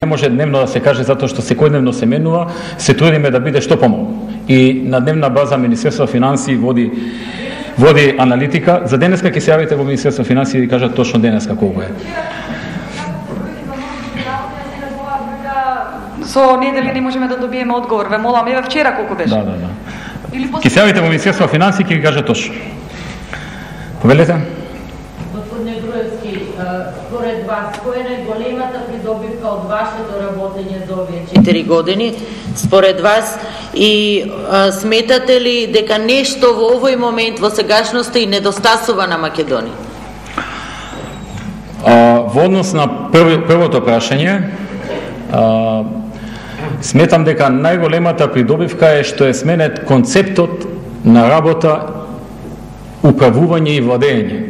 Не може дневно да се каже затоа што секојдневно се менува, се трудиме да биде што помалку. И на дневна база Министерство финансии води аналитика. За денеска ќе се јавите во Министерство финансии и кажат точно денеска колку е. Со недели не можеме да добиеме одговор. Ве молам, еве вчера колку беше. Да. Ќе се јавите во Министерство финансии и ќе ви кажат точно. Повелете? Господине Груевски, според вас, која е најголемата придобивка од вашето работење за овие 4 години? Според вас и сметате ли дека нешто во овој момент во сегашноста и недостасува на Македонија? Во однос на првото прашање, сметам дека најголемата придобивка е што е сменет концептот на работа, управување и владење.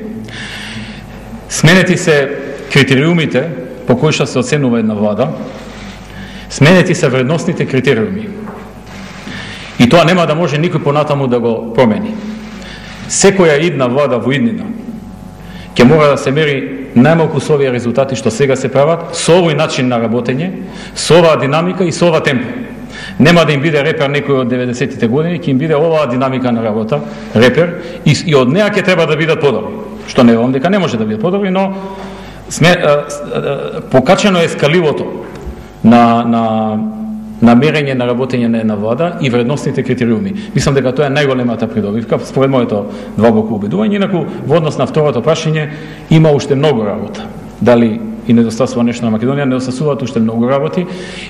Сменети се критериумите по кои што се оценува една влада, сменети се вредностните критериуми. И тоа нема да може никој понатаму да го промени. Секоја идна влада во иднина ќе мора да се мери најмалку со овие резултати што сега се прават, со овој начин на работење, со оваа динамика и со ова темпо. Нема да им биде репер некој од 90-тите години, ќе им биде оваа динамика на работа, репер, и од неа ќе треба да бидат подобри. Што не велам дека не може да бидат подобри, но покачено е скаливото на мерење на работење на една влада и вредностните критериуми. Мислам дека тоа е најголемата придобивка, според моето длабоко убедување. Инаку, во однос на второто прашање, има уште многу работа. Дали и недостасува нешто на Македонија, недостасуваат уште многу работи,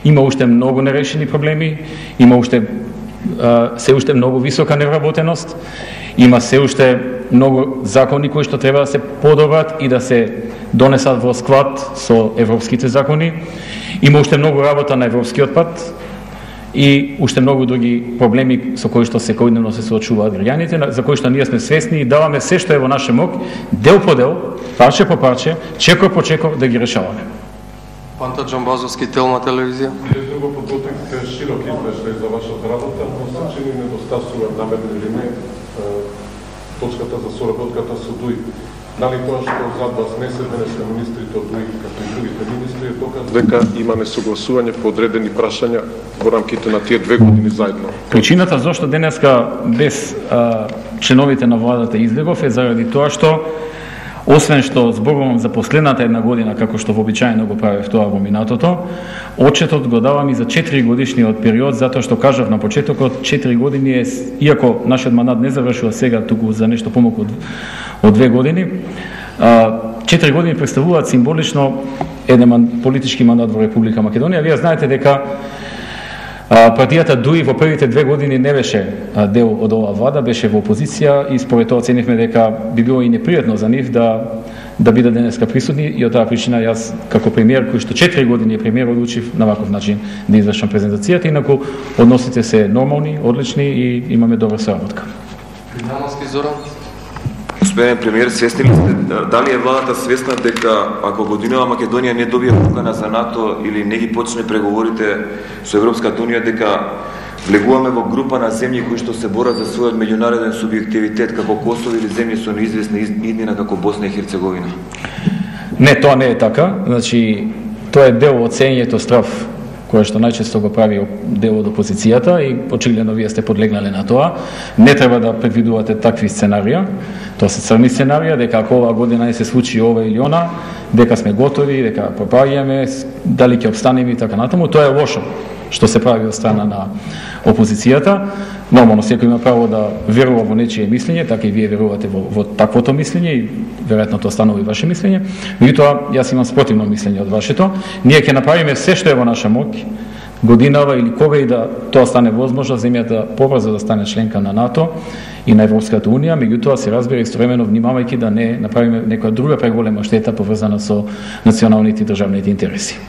има уште многу нерешени проблеми, има се уште многу висока невработеност, има се уште многу закони кои што треба да се подобрат и да се донесат во склад со европските закони. Има уште многу работа на европскиот пат и уште многу други проблеми со кои што секојдневно се соочуваат граѓаните, за кои што ние сме свесни и даваме се што е во наш мок, дел по дел, парче по парче, чекор по чекор да ги решаваме. Панта Джамбазовски, Телма телевизија. Јас го подготвих широк извештај за вашата работа, но се чини недостасува намерно или не точката за соработката со ДУИ. Дали тоа што зад вас не се денеска министрите од ДУИ, како и другите министри, доказ дека има несогласување по одредени прашања во рамките на тие 2 години заедно? Причината зашто денеска без членовите на владата излегов е заради тоа што, освен што зборувам за последната една година, како што вообичаено го правев тоа во минатото, отчетот го давам и за 4 годишниот период, затоа што кажав на почетокот, 4 години е, иако нашиот мандат не завршува сега, туку за нешто помалку од 2 години, 4 години представуваат символично еден политички мандат во Република Македонија. Вие знаете дека партијата ДУИ во првите 2 години не беше дел од оваа влада, беше во опозиција и според тоа оценивме дека би било и непријатно за нив да бидат денеска присутни, и од таа причина јас како премиер, кој што 4 години е премиер, одлучив на ваков начин да извршам презентацијата. Инаку односите се нормални, одлични и имаме добра соработка. Финалски Зоран. Господин премиер, свесни ли сте, дали е владата свесна дека ако годинава Македонија не добие покана за НАТО или не ги почне преговорите со Европската унија, дека влегуваме во група на земји кои што се борат за својот меѓународен субјективитет, како Косово или земји со неизвестна иднина како Босна и Херцеговина? Не, тоа не е така. Значи, тоа е дел од сењето страв кое што најчесто го прави дел од опозицијата и очигледно вие сте подлегнале на тоа. Не треба да предвидувате такви сценарија. Тоа се црни сценарија, дека ако оваа година не се случи ова или она, дека сме готови, дека пропаѓаме, дали ќе обстанеме и така натаму. Тоа е лошо што се прави од страна на опозицијата. Нормално секој има право да верува во нечие мислење, така и вие верувате во таквото мислење и веројатно тоа станува и ваше мислење. Меѓутоа, јас имам спротивно мислење од вашето. Ние ќе направиме се што е во наша мок, годинава или кога и да тоа стане возможно, земјата побрзо да стане членка на НАТО и на Европската унија, меѓутоа се разбира истовремено внимавајќи да не направиме некоја друга преголема штета поврзана со националните и државните интереси.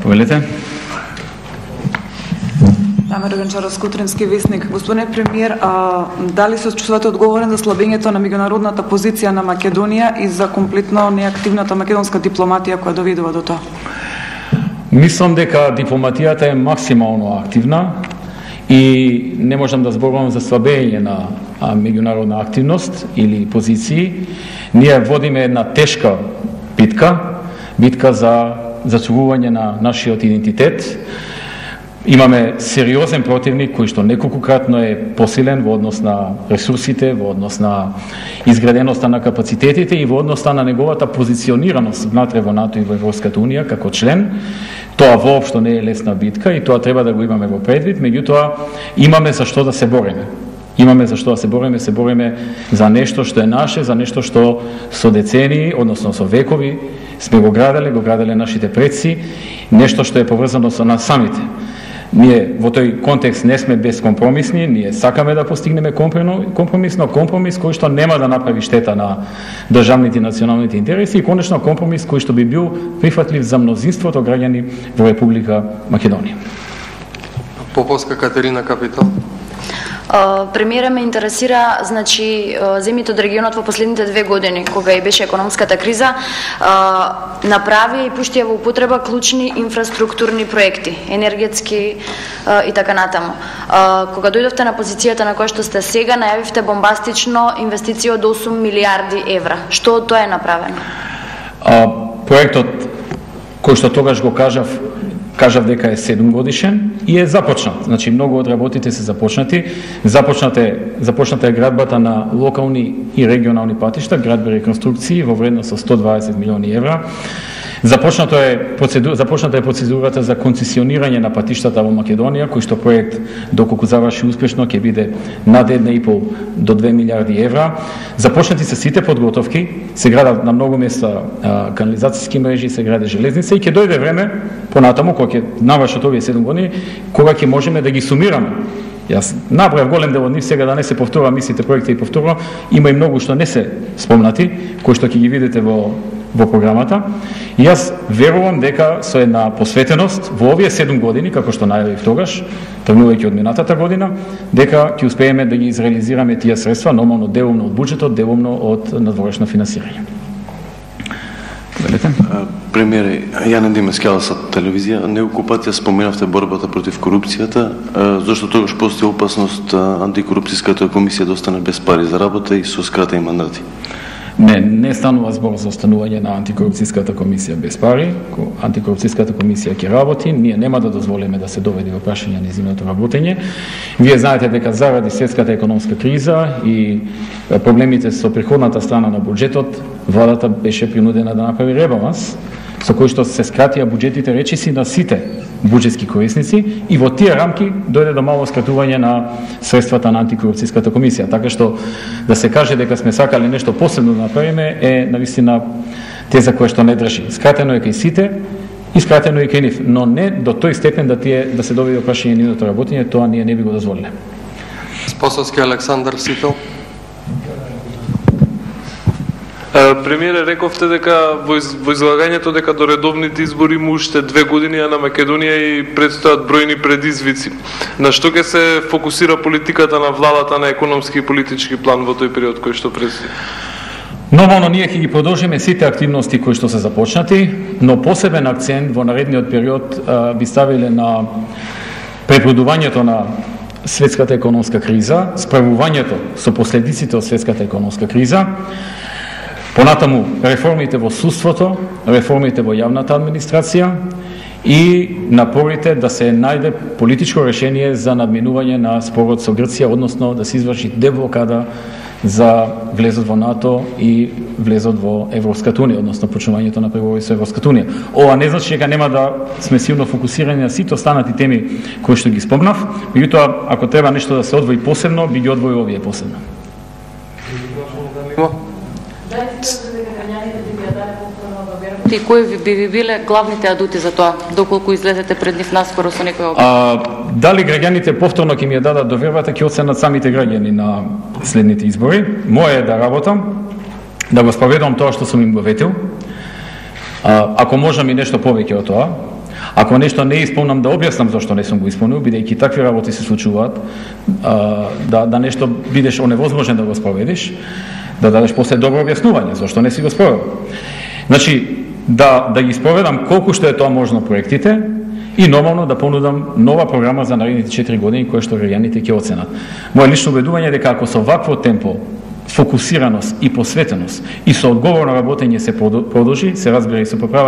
Повелете. Дамир Гончаровски, Утрински вестник. Господине премиер, дали се чувствувате одговорен за слабењето на меѓународната позиција на Македонија и за комплетно неактивната македонска дипломатија која доведува до тоа? Мислам дека дипломатијата е максимално активна и не можам да зборувам за слабење на меѓународна активност или позиции. Ние водиме една тешка битка битка за зачувување на нашиот идентитет. Имаме сериозен противник кој што неколкократно е посилен во однос на ресурсите, во однос на изграденоста на капацитетите и во однос на неговата позиционираност внатре во НАТО и во Европската унија како член. Тоа воопшто не е лесна битка и тоа треба да го имаме во предвид, меѓутоа имаме за што да се бориме. Имаме за што да се бориме за нешто што е наше, за нешто што со децении, односно со векови сме го граделе нашите предци, нешто што е поврзано со нас самите. Ние во тој контекст не сме безкомпромисни, ние сакаме да постигнеме компромис кој што нема да направи штета на државните и националните интереси и конечно компромис кој што би бил прифатлив за мнозинството граѓани во Република Македонија. Поповска Катерина, Капитал. Премиера ме интересира, значи, земјите од регионот во последните 2 години, кога и беше економската криза, направи и пуштија во употреба клучни инфраструктурни проекти, енергетски и така натаму. Кога дојдовте на позицијата на која што сте сега, најавивте бомбастично инвестиција од 8 милиарди евра. Што од тоа е направено? Проектот кој што тогаш го кажав дека е 7 годишен и е започнат. Значи, многу од работите се започнати. Започната е градбата на локални и регионални патишта, градби реконструкции во вредност со 120 милиони евра. Започната е процедурата за концесионирање на патиштата во Македонија, кој што проект, доколку заврши успешно, ќе биде над 1,5 до 2 милиарди евра. Започнати се сите подготовки, се градат на многу места канализацијски мрежи, се гради железница и ќе дојде време понатаму, кога ќе навршат овие 7 години, кога ќе можеме да ги сумираме. Јас набрав голем дел од нив, сега да не се повторувам мислите проекти и повторувам, има и многу што не се спомнати, кои што ќе ги видите во програмата. И јас верувам дека со една посветеност во овие 7 години, како што најавив тогаш, тргнувајќи од минатата година, дека ќе успееме да ги изреализираме тие средства, нормално делумно од буџетот, делумно од надворешно финансирање. Премиере, Јане Димес, Келасат телевизија, неколку пати споменавте борбата против корупцијата, зашто тогаш постои опасност антикорупцијската комисија да остане без пари за работа и со скратени мандати? Не станува збор за останување на антикорупцијската комисија без пари. Антикорупцијската комисија ќе работи, ние нема да дозволиме да се доведе во прашање нејзиното работење. Вие знаете дека заради светската економска криза и проблемите со приходната страна на буџетот, владата беше принудена да направи ребаланс, со кој што се скратија буџетите речиси на сите буџетски корисници и во тие рамки дојде до мало скратување на средствата на антикорупцијската комисија. Така што да се каже дека сме сакали нешто посебно да направиме е навистина теза која што не држи. Скратено е кај сите и скратено е кај нив, но не до тој степен да се доведе до прашање нивното работење, тоа ние не би го дозволиле. Спосовски Александар Сител. Премиере, рековте дека во излагањето дека до редовните избори има уште 2 години на Македонија и предстојат бројни предизвици. На што ќе се фокусира политиката на владата на економски и политички план во тој период кој што предстои? Нормално ние ќе ги продолжиме сите активности кои што се започнати, но посебен акцент во наредниот период би ставиле на пребродувањето на светската економска криза, справувањето со последиците од светската економска криза, понатаму реформите во судството, реформите во јавната администрација и напорите да се најде политичко решение за надминување на спорот со Грција, односно да се изврши деблокада за влезот во НАТО и влезот во Европската унија, односно почнувањето на преговори со Европската унија. Ова не значи дека нема да сме силно фокусирани на сите останати теми кои што ги спомнав, меѓутоа ако треба нешто да се одвои посебно, би ги одвоил овие посебно. И кои би ви биле главните адути за тоа, доколку излезете пред нив наскоро со некој обид? Дали граѓаните повторно ќе ми ја дадат довербата, ќе оценат самите граѓани на следните избори. Моје е да работам, да го спроведам тоа што сум им го ветил. Ако можам и нешто повеќе од тоа. Ако нешто не исполнам, да објаснам зашто не сум го исполнил, бидејќи такви работи се случуваат, да нешто бидеш оневозможен да го спроведиш, да дадеш после добро објаснување зашто не си го спровел. Значи, да ги спроведам колку што е тоа можно проектите и нормално да понудам нова програма за наредните 4 години која што граѓаните ќе оценат. Моје лично убедување е дека ако со вакво темпо, фокусираност и посветеност и со одговорно работење се продолжи, се разбира и со поправање